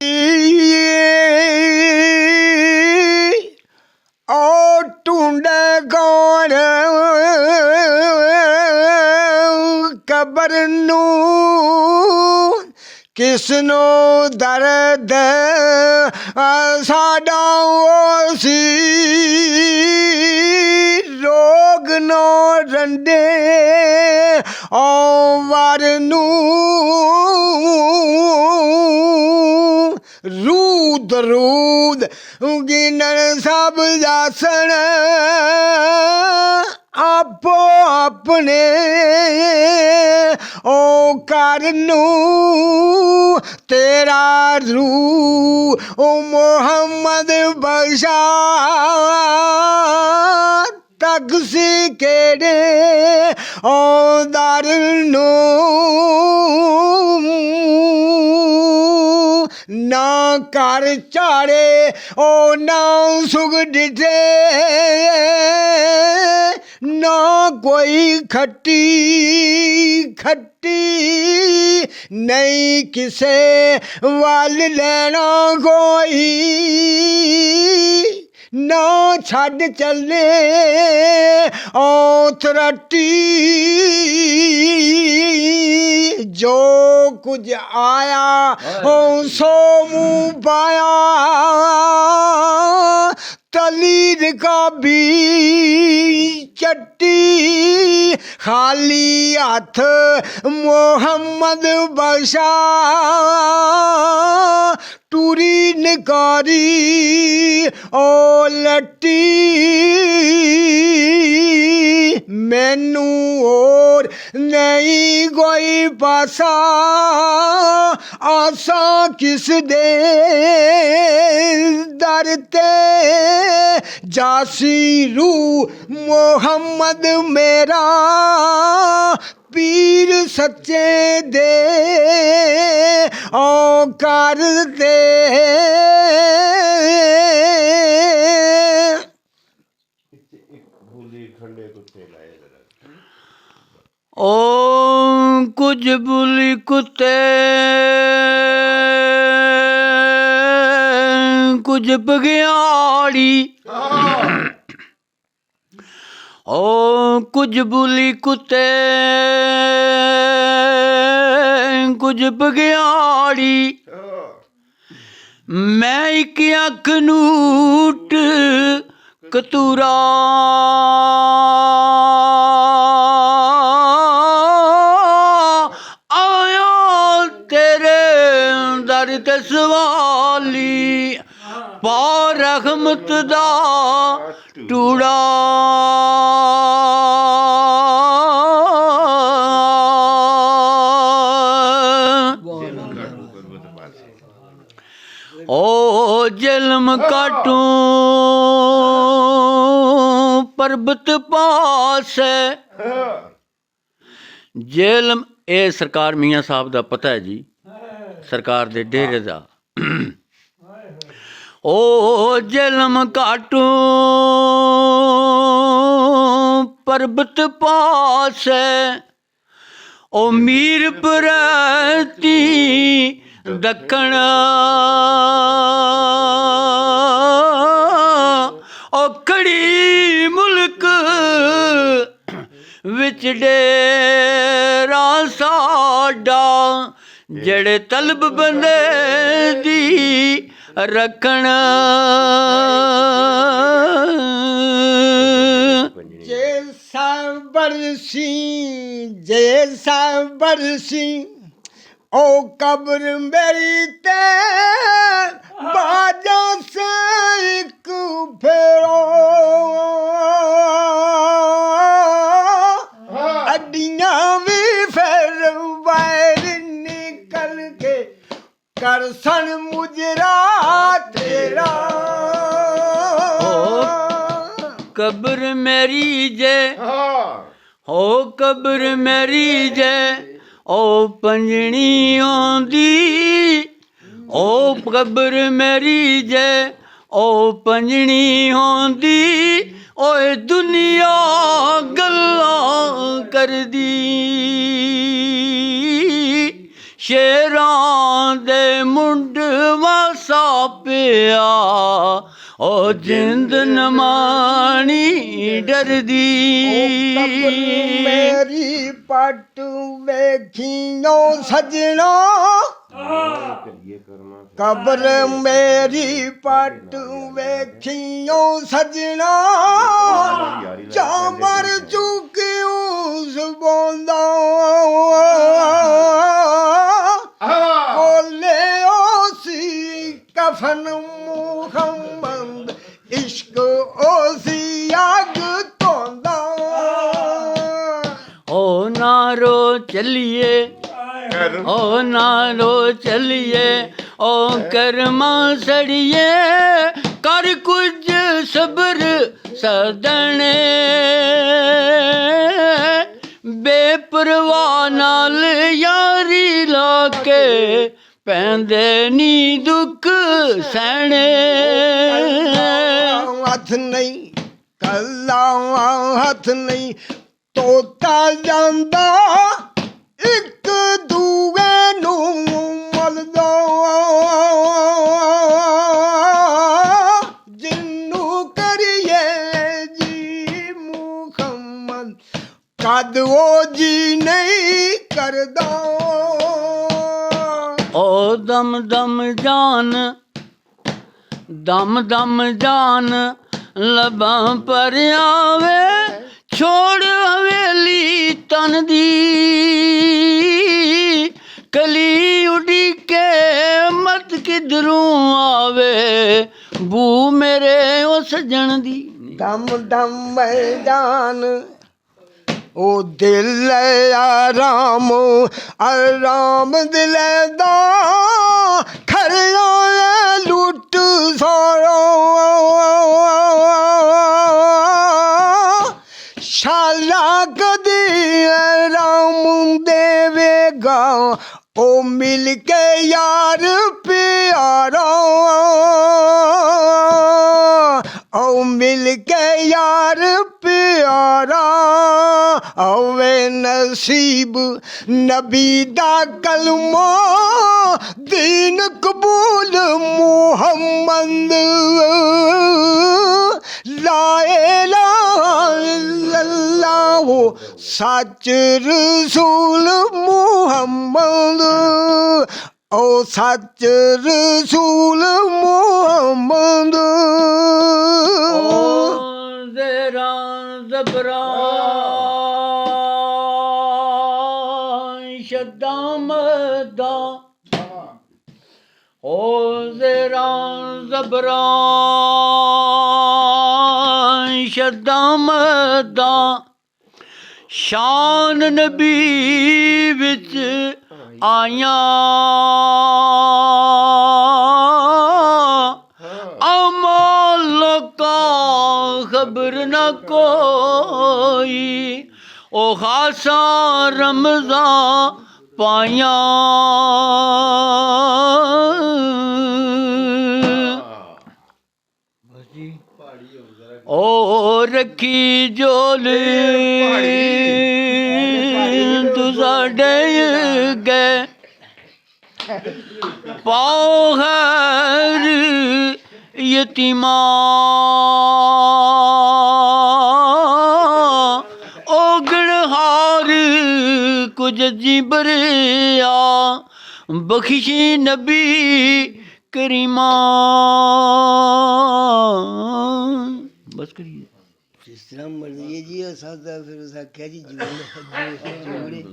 ओ ढूंढे कौन कबर नू किसनो दर्द साडा सी रोग नो रंडे ओ वरनू रूद रूद गिनन सब जासन आपो अपने ओ करनू तेरा रू ओ मोहम्मद बख्शा तक सी केड़े ओ दरनू ना कर चाड़े ओ ना सुख डिठे ना कोई खट्टी खट्टी नहीं किसे वाल लेना कोई ना छड़ चले ओ थरटी जो कुछ आया ओ सो मुँह पाया तलीर का भी चट्टी खाली हाथ मोहम्मद बख्शा टूरी नकारी ओ लट्टी मैनू और नहीं कोई पासा आसा किस दे दर ते जासी रू मोहम्मद मेरा पीर सच्चे दे ओ कर दे ओ कुछ बुली कुत्ते कुछ बगियाड़ी ओ कुछ बुली कुत्ते कुछ बगियाड़ी मैं एक अख नूट कतूरा आया तेरे दर ते सवाली पा रहमत दा टूड़ा ओ जलम काटू पर्बत पास जेलम ए सरकार मियाँ साहब दा पता है जी सरकार दे डेरे दा ओ जलम काटू पर्बत पास ओ मीर परती दखण ओ खड़ी मुल्क विच डेरा साडा जड़े तलब बंदे दी रखण जैसा बरसी ओ कब्र मेरी ते बाजों से एक फेरो अड्डियां भी फिर बाहर निकल के कर सन मुजरा तेरा कब्र मेरी जे हो कब्र मेरी जे ओ पंजनी आंदी ओ कब्र मेरी जे ओ पंजनी आंदी ओए दुनिया गल्लां करदी ਸ਼ੇਰਾਂ ਦੇ ਮੁੰਡ ਵਾਸਾ ਪਿਆ ਉਹ ਜਿੰਦ ਨਮਾਣੀ ਡਰਦੀ ਕਬਰ ਮੇਰੀ ਪੱਟ ਵੇਖੀਓ ਸਜਣਾ ਕਬਰ ਮੇਰੀ ਪੱਟ ਵੇਖੀਓ ਸਜਣਾ ਚਾਮਰ ਚੁੱਕਿਓ ਸਬੋਂਦਾ ਬੋਲੇ ਸੀ ਕਫਨ ਮੁਹੰਮਦ ਇਸ਼ਕ ਉਸੀ ਅੱਗ ਧੋਂਦਾ ਓ ਨਾਰੋ ਚੱਲੀਏ ਓ ਨਾਰੋ ਚੱਲੀਏ ਓ ਕਰਮਾਂ ਸੜੀਏ ਕਰ ਕੁਝ ਸਬਰ ਸਦਣੇ ਬੇਪਰਵਾਹ ਨਾਲ ਯਾਰੀ ਲਾ ਕੇ ਪੈਂਦੇ ਨੀ ਦੁੱਖ ਸਹਿਣੇ ਹੱਥ ਨਹੀਂ ਕੱਲਾ ਹੱਥ ਨਹੀਂ ਤੋਤਾ ਜਾਂਦਾ ਇੱਕ ਦੂਏ ਨੂੰ ਮਲਦਾ ਜਿੰਨੂੰ ਕਰੀਏ ਜੀ ਮੁਹੰਮਦ ਕਦ ਉਹ ਜੀ ਨਹੀਂ ਕਰਦਾ ਓ ਦਮ ਦਮ ਜਾਨ ਦਮ ਦਮ ਜਾਨ ਲਬਾਂ ਪਰ ਆਵੇ ਛੋੜ ਹਵੇਲੀ ਤਨ ਦੀ ਕਲੀ ਉਡੀ ਕੇ ਮਤ ਕਿਧਰੋਂ ਆਵੇ ਬੂ ਮੇਰੇ ਉਹ ਸਜਣ ਦੀ ਦਮ ਦਮ ਜਾਨ ਉਹ ਦਿਲ ਆਰਾਮ ਆਰਾਮ ਦਿਲ ਦਾ ਖਰਿਆ ਲੁੱਟ ਸਾਰਾ ਸ਼ਾਲਾ ਕਦੀ ਆਰਾਮ ਦੇਵੇਗਾ ਉਹ ਮਿਲ ਕੇ ਯਾਰ ਪਿਆਰਾ ਉਹ ਮਿਲ ਕੇ ਯਾਰ ਪਿਆਰਾ ਆਵੇ ਨਸੀਬ ਨਬੀ ਦਾ ਕਲਮਾ ਦੀਨ ਕਬੂਲ ਮੁਹੰਮਦ ਲਾ ਇਲਾਹਾ ਇল্লাল্লাহ ਸੱਚ ਰਸੂਲ ਮੁਹੰਮਦ ਓ ਸੱਚ ਰਸੂਲ ਮੁਹੰਮਦ ਜ਼ਰਾ ਜ਼ਬਰਾ ਸ਼ਦਾਮਦਾ ਓ ਜ਼ਰਾ ਜ਼ਬਰਾ ਸ਼ਦਾਮਦਾ ਸ਼ਾਨ ਨਬੀ ਵਿੱਚ ਆਈਆਂ ਅਮਾ ਲੋਕਾਂ ਖਬਰ ਨਾ ਕੋਈ ਉਹ ਖਾਸਾ ਰਮਜ਼ਾਂ ਪਾਈਆਂ ਓ ਰੱਖੀ ਝੋਲ ਤੂੰ ਸਾਡੇ ਗਏ ਪਾਓ ਹਰ ਯਤੀਮਾਂ ਓ ਗਣਹਾਰ ਕੁਝ ਜਿਬਰਿਆ ਬਖਸ਼ੀ ਨਬੀ ਕਰੀਮਾਂ ਬਸ ਕਰੀਏ ਜਿਸ ਤਰ੍ਹਾਂ ਮਰਜ਼ੀ ਹੈ ਜੀ ਸਾਦਾ ਫਿਰ ਉਸ ਆਖਿਆ ਜੀ ਜੋੜੇ